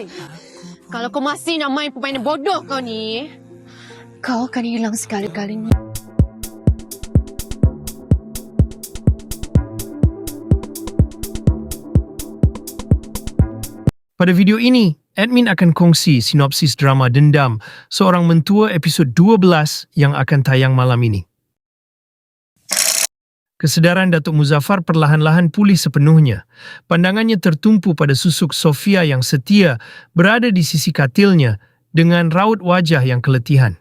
Hei! Kalau kau masih nak main permainan bodoh kau ni, kau akan hilang sekali-kalinya. Pada video ini, admin akan kongsi sinopsis drama Dendam Seorang Mentua episod 12 yang akan tayang malam ini. Kesedaran Datuk Muzaffar perlahan-lahan pulih sepenuhnya. Pandangannya tertumpu pada susuk Sofia yang setia berada di sisi katilnya dengan raut wajah yang keletihan.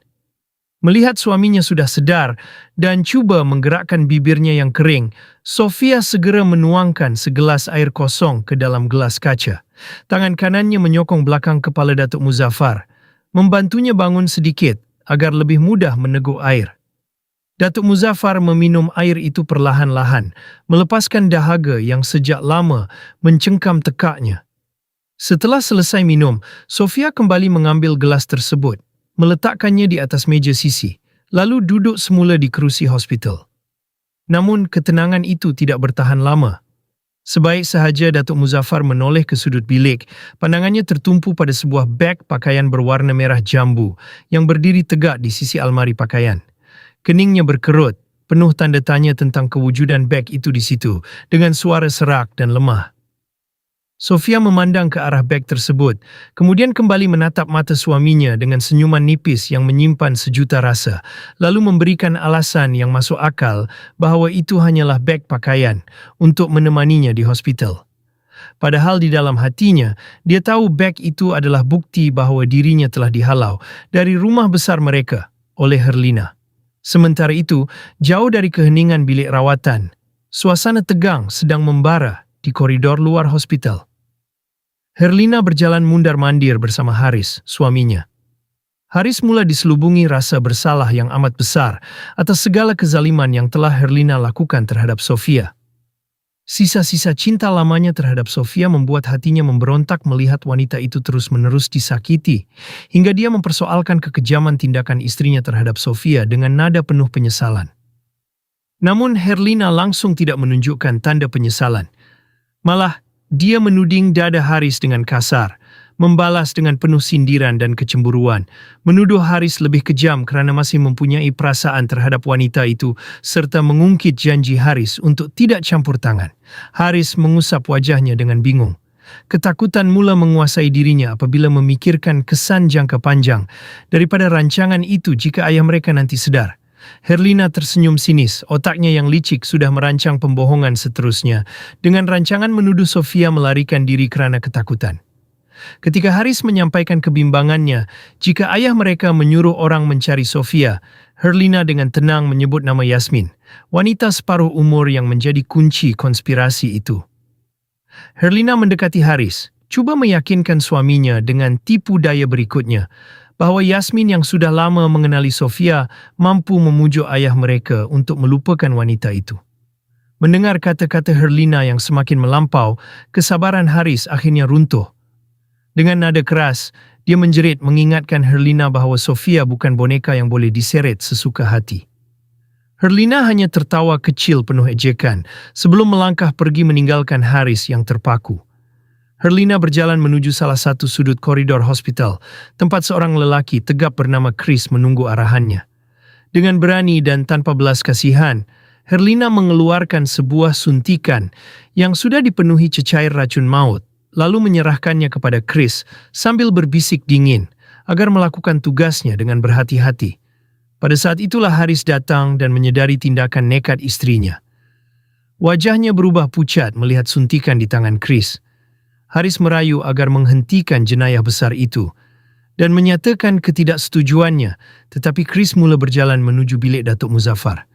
Melihat suaminya sudah sedar dan cuba menggerakkan bibirnya yang kering, Sofia segera menuangkan segelas air kosong ke dalam gelas kaca. Tangan kanannya menyokong belakang kepala Datuk Muzaffar, membantunya bangun sedikit agar lebih mudah meneguk air. Datuk Muzaffar meminum air itu perlahan-lahan, melepaskan dahaga yang sejak lama mencengkam tekaknya. Setelah selesai minum, Sofia kembali mengambil gelas tersebut, meletakkannya di atas meja sisi, lalu duduk semula di kerusi hospital. Namun ketenangan itu tidak bertahan lama. Sebaik sahaja Datuk Muzaffar menoleh ke sudut bilik, pandangannya tertumpu pada sebuah beg pakaian berwarna merah jambu yang berdiri tegak di sisi almari pakaian. Keningnya berkerut, penuh tanda tanya tentang kewujudan beg itu di situ, dengan suara serak dan lemah. Sofia memandang ke arah beg tersebut, kemudian kembali menatap mata suaminya dengan senyuman nipis yang menyimpan sejuta rasa, lalu memberikan alasan yang masuk akal bahawa itu hanyalah beg pakaian untuk menemaninya di hospital. Padahal di dalam hatinya, dia tahu beg itu adalah bukti bahawa dirinya telah dihalau dari rumah besar mereka oleh Herlina. Sementara itu, jauh dari keheningan bilik rawatan, suasana tegang sedang membara di koridor luar hospital. Herlina berjalan mundar-mandir bersama Haris, suaminya. Haris mula diselubungi rasa bersalah yang amat besar atas segala kezaliman yang telah Herlina lakukan terhadap Sofia. Sisa-sisa cinta lamanya terhadap Sofia membuat hatinya memberontak melihat wanita itu terus-menerus disakiti, hingga dia mempersoalkan kekejaman tindakan istrinya terhadap Sofia dengan nada penuh penyesalan. Namun Herlina langsung tidak menunjukkan tanda penyesalan. Malah, dia menuding dada Haris dengan kasar, membalas dengan penuh sindiran dan kecemburuan, menuduh Haris lebih kejam kerana masih mempunyai perasaan terhadap wanita itu, serta mengungkit janji Haris untuk tidak campur tangan. Haris mengusap wajahnya dengan bingung. Ketakutan mula menguasai dirinya apabila memikirkan kesan jangka panjang daripada rancangan itu jika ayah mereka nanti sedar. Herlina tersenyum sinis, otaknya yang licik sudah merancang pembohongan seterusnya, dengan rancangan menuduh Sofia melarikan diri kerana ketakutan. Ketika Haris menyampaikan kebimbangannya jika ayah mereka menyuruh orang mencari Sofia, Herlina dengan tenang menyebut nama Yasmin, wanita separuh umur yang menjadi kunci konspirasi itu. Herlina mendekati Haris, cuba meyakinkan suaminya dengan tipu daya berikutnya, bahawa Yasmin yang sudah lama mengenali Sofia mampu memujuk ayah mereka untuk melupakan wanita itu. Mendengar kata-kata Herlina yang semakin melampau, kesabaran Haris akhirnya runtuh. Dengan nada keras, dia menjerit mengingatkan Herlina bahawa Sofia bukan boneka yang boleh diseret sesuka hati. Herlina hanya tertawa kecil penuh ejekan sebelum melangkah pergi meninggalkan Haris yang terpaku. Herlina berjalan menuju salah satu sudut koridor hospital, tempat seorang lelaki tegap bernama Chris menunggu arahannya. Dengan berani dan tanpa belas kasihan, Herlina mengeluarkan sebuah suntikan yang sudah dipenuhi cecair racun maut, lalu menyerahkannya kepada Chris sambil berbisik dingin agar melakukan tugasnya dengan berhati-hati. Pada saat itulah Haris datang dan menyedari tindakan nekat istrinya. Wajahnya berubah pucat melihat suntikan di tangan Chris. Haris merayu agar menghentikan jenayah besar itu dan menyatakan ketidaksetujuannya, tetapi Chris mula berjalan menuju bilik Datuk Muzaffar.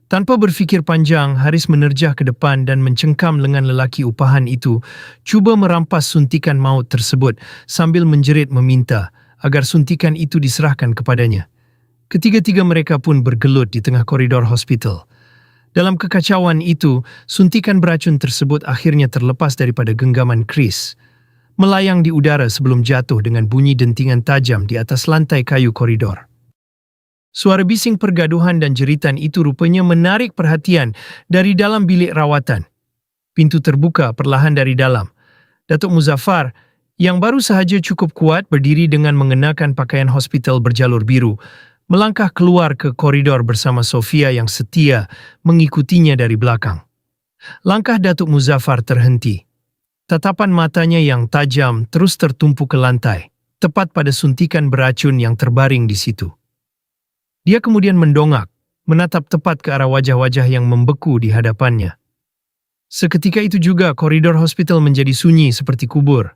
Tanpa berfikir panjang, Haris menerjah ke depan dan mencengkam lengan lelaki upahan itu, cuba merampas suntikan maut tersebut sambil menjerit meminta agar suntikan itu diserahkan kepadanya. Ketiga-tiga mereka pun bergelut di tengah koridor hospital. Dalam kekacauan itu, suntikan beracun tersebut akhirnya terlepas daripada genggaman Chris, melayang di udara sebelum jatuh dengan bunyi dentingan tajam di atas lantai kayu koridor. Suara bising pergaduhan dan jeritan itu rupanya menarik perhatian dari dalam bilik rawatan. Pintu terbuka perlahan dari dalam. Datuk Muzaffar, yang baru sahaja cukup kuat berdiri dengan mengenakan pakaian hospital berjalur biru, melangkah keluar ke koridor bersama Sofia yang setia mengikutinya dari belakang. Langkah Datuk Muzaffar terhenti. Tatapan matanya yang tajam terus tertumpu ke lantai, tepat pada suntikan beracun yang terbaring di situ. Dia kemudian mendongak, menatap tepat ke arah wajah-wajah yang membeku di hadapannya. Seketika itu juga koridor hospital menjadi sunyi seperti kubur.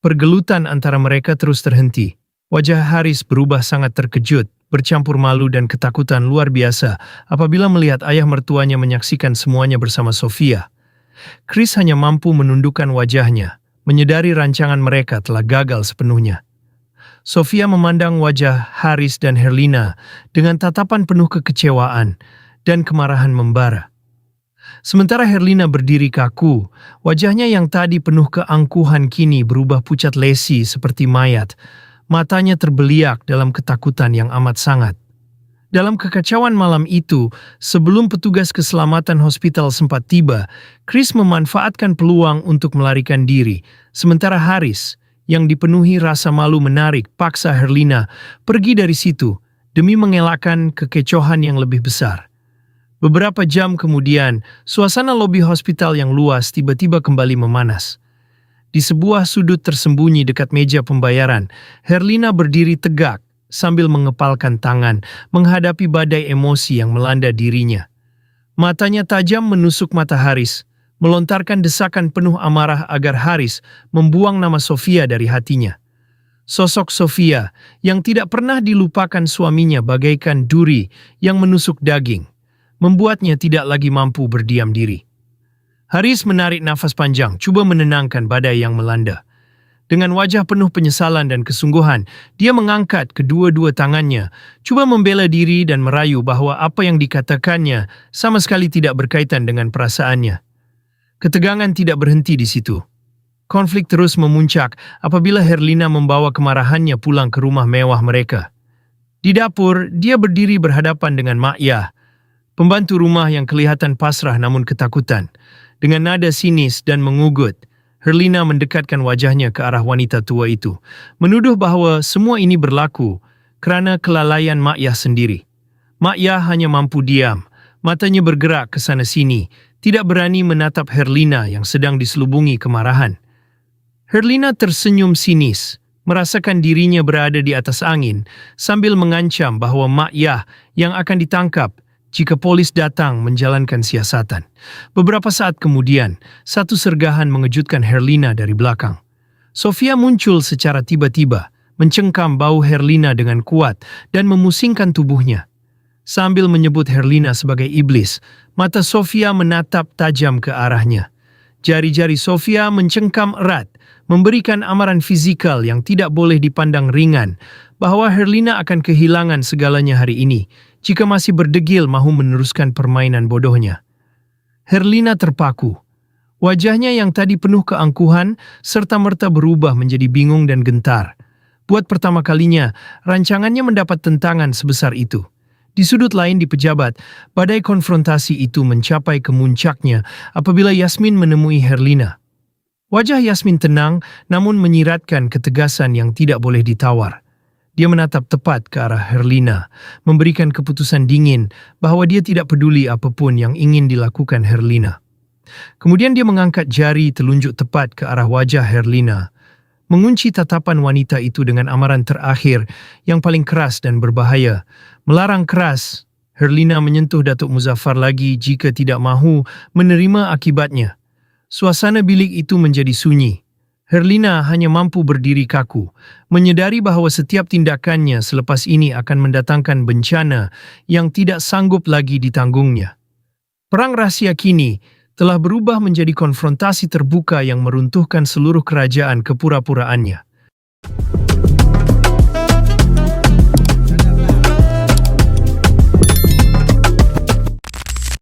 Pergelutan antara mereka terus terhenti. Wajah Haris berubah sangat terkejut, bercampur malu dan ketakutan luar biasa apabila melihat ayah mertuanya menyaksikan semuanya bersama Sofia. Chris hanya mampu menundukkan wajahnya, menyadari rancangan mereka telah gagal sepenuhnya. Sofia memandang wajah Haris dan Herlina dengan tatapan penuh kekecewaan dan kemarahan membara. Sementara Herlina berdiri kaku, wajahnya yang tadi penuh keangkuhan kini berubah pucat lesi seperti mayat. Matanya terbeliak dalam ketakutan yang amat sangat. Dalam kekacauan malam itu, sebelum petugas keselamatan hospital sempat tiba, Chris memanfaatkan peluang untuk melarikan diri, sementara Haris, yang dipenuhi rasa malu menarik paksa Herlina pergi dari situ demi mengelakkan kekecohan yang lebih besar. Beberapa jam kemudian, suasana lobi hospital yang luas tiba-tiba kembali memanas. Di sebuah sudut tersembunyi dekat meja pembayaran, Herlina berdiri tegak sambil mengepalkan tangan menghadapi badai emosi yang melanda dirinya. Matanya tajam menusuk mata Haris, melontarkan desakan penuh amarah agar Haris membuang nama Sofia dari hatinya. Sosok Sofia yang tidak pernah dilupakan suaminya bagaikan duri yang menusuk daging, membuatnya tidak lagi mampu berdiam diri. Haris menarik nafas panjang, coba menenangkan badai yang melanda. Dengan wajah penuh penyesalan dan kesungguhan, dia mengangkat kedua-dua tangannya, coba membela diri dan merayu bahwa apa yang dikatakannya sama sekali tidak berkaitan dengan perasaannya. Ketegangan tidak berhenti di situ. Konflik terus memuncak apabila Herlina membawa kemarahannya pulang ke rumah mewah mereka. Di dapur, dia berdiri berhadapan dengan Mak Yah, pembantu rumah yang kelihatan pasrah namun ketakutan. Dengan nada sinis dan mengugut, Herlina mendekatkan wajahnya ke arah wanita tua itu, menuduh bahwa semua ini berlaku kerana kelalaian Mak Yah sendiri. Mak Yah hanya mampu diam, matanya bergerak ke sana-sini, tidak berani menatap Herlina yang sedang diselubungi kemarahan. Herlina tersenyum sinis, merasakan dirinya berada di atas angin, sambil mengancam bahwa Mak Yah yang akan ditangkap jika polis datang menjalankan siasatan. Beberapa saat kemudian, satu sergahan mengejutkan Herlina dari belakang. Sofia muncul secara tiba-tiba, mencengkam bau Herlina dengan kuat dan memusingkan tubuhnya. Sambil menyebut Herlina sebagai iblis, mata Sofia menatap tajam ke arahnya. Jari-jari Sofia mencengkam erat, memberikan amaran fizikal yang tidak boleh dipandang ringan, bahwa Herlina akan kehilangan segalanya hari ini, jika masih berdegil mahu meneruskan permainan bodohnya. Herlina terpaku. Wajahnya yang tadi penuh keangkuhan serta-merta berubah menjadi bingung dan gentar. Buat pertama kalinya, rancangannya mendapat tentangan sebesar itu. Di sudut lain di pejabat, badai konfrontasi itu mencapai kemuncaknya apabila Yasmin menemui Herlina. Wajah Yasmin tenang namun menyiratkan ketegasan yang tidak boleh ditawar. Dia menatap tepat ke arah Herlina, memberikan keputusan dingin bahwa dia tidak peduli apapun yang ingin dilakukan Herlina. Kemudian dia mengangkat jari telunjuk tepat ke arah wajah Herlina, mengunci tatapan wanita itu dengan amaran terakhir yang paling keras dan berbahaya, melarang keras Herlina menyentuh Datuk Muzaffar lagi jika tidak mahu menerima akibatnya. Suasana bilik itu menjadi sunyi. Herlina hanya mampu berdiri kaku, menyadari bahwa setiap tindakannya selepas ini akan mendatangkan bencana yang tidak sanggup lagi ditanggungnya. Perang rahsia kini telah berubah menjadi konfrontasi terbuka yang meruntuhkan seluruh kerajaan kepura-puraannya.